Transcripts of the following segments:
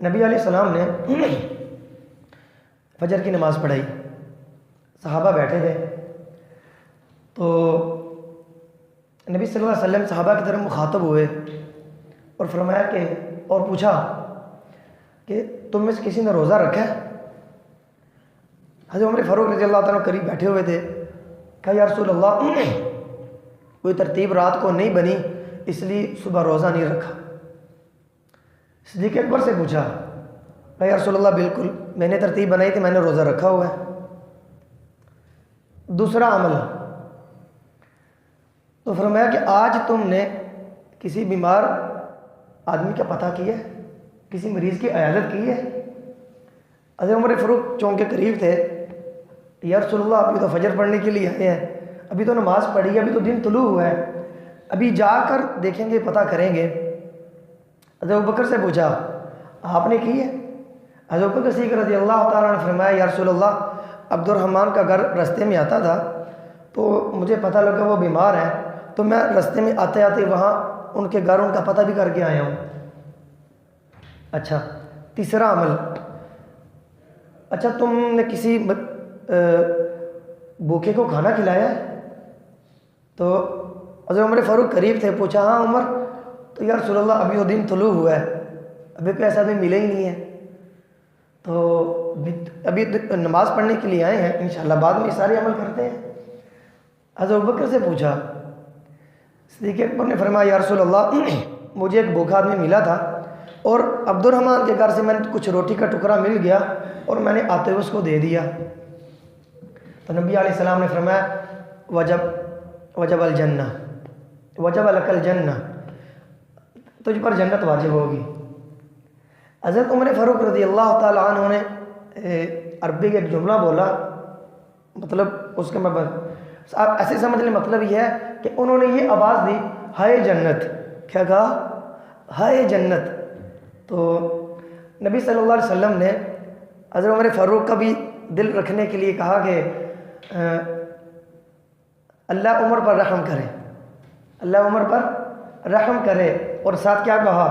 नबी अलैहिस्सलाम ने फजर की नमाज़ पढ़ाई, सहाबा बैठे थे। तो नबी सल्लल्लाहु अलैहि वसल्लम सहाबा की तरफ मुखातब हुए और फरमाया कि और पूछा कि तुम में से किसी ने रोज़ा रखा है? हज़रत उमर फ़ारूक रज़ी अल्लाह ताला करीब बैठे हुए थे। कहा या रसूल अल्लाह, कोई तरतीब रात को नहीं बनी इसलिए सुबह रोज़ा नहीं रखा। सिद्दीक़ अकबर से पूछा, कहा या रसूल अल्लाह, बिल्कुल मैंने तरतीब बनाई थी, मैंने रोज़ा रखा हुआ है। दूसरा अमल, तो फरमाया कि आज तुमने किसी बीमार आदमी का पता किया, किसी मरीज़ की इयादत की है? हज़रत उमर फ़ारूक चौंक के करीब थे। या रसूल अल्लाह, अभी तो फजर पढ़ने के लिए आए हैं, अभी तो नमाज़ पढ़ी है, अभी तो दिन तुलू हुआ है, अभी जाकर देखेंगे, पता करेंगे। हज़रत अबू बकर से पूछा, आपने की है? हज़रत अबू बकर सिद्दीक़ रज़ी अल्लाह ताला अन्हु ने फरमाया, या रसूल अल्लाह, अब्दुर्रहमान का घर रास्ते में आता था तो मुझे पता लगा वो बीमार है, तो मैं रास्ते में आते आते वहाँ उनके घर उनका पता भी करके आया हूँ। अच्छा, तीसरा अमल, अच्छा तुमने किसी भूखे को खाना खिलाया है? तो हज़रत उमर फ़ारूक करीब थे, पूछा हाँ उमर। तो या रसूल अल्लाह, अभी वो दिन तुलू हुआ है, अभी कोई ऐसा भी मिले ही नहीं है, तो अभी नमाज़ पढ़ने के लिए आए हैं, इंशाअल्लाह बाद में ये सारे अमल करते हैं। हज़रत अबू बकर से पूछा, सिद्दीक़ अकबर ने फरमाया या रसूल अल्लाह, मुझे एक भूखा आदमी मिला था और अब्दुर्रहमान के घर से मैंने कुछ रोटी का टुकड़ा मिल गया और मैंने आते हुए उसको दे दिया। तो नबी अलैहिस्सलाम ने फरमाया वजब अल जन्ना, वजब अलकल जन्ना, तुझ पर जन्नत वाजिब होगी। हज़रत उमर फ़ारूक रज़ी अल्लाह ताला अन्हु ने अरबी का एक जुमला बोला, मतलब उसके आप ऐसे समझ लें, मतलब यह है कि उन्होंने ये आवाज़ दी, हाय जन्नत। क्या कहा? हाय जन्नत। तो नबी सल्लल्लाहु अलैहि वसल्लम ने हज़रत उमर फ़ारूक का भी दिल रखने के लिए कहा कि अल्लाह उमर पर रहम करे, अल्लाह उमर पर रहम करे। और साथ क्या कहा?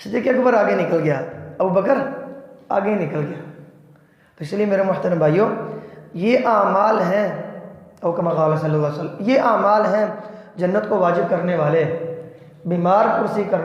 सिद्दीक़ अकबर आगे निकल गया, अबू बकर आगे निकल गया। तो इसलिए मेरे मोहतरम भाइयों, ये आमाल हैं, और कमा क़ाल सल्लल्लाहु अलैहि वसल्लम, ये आमाल हैं जन्नत को वाजिब करने वाले। बीमार कुर्सी करने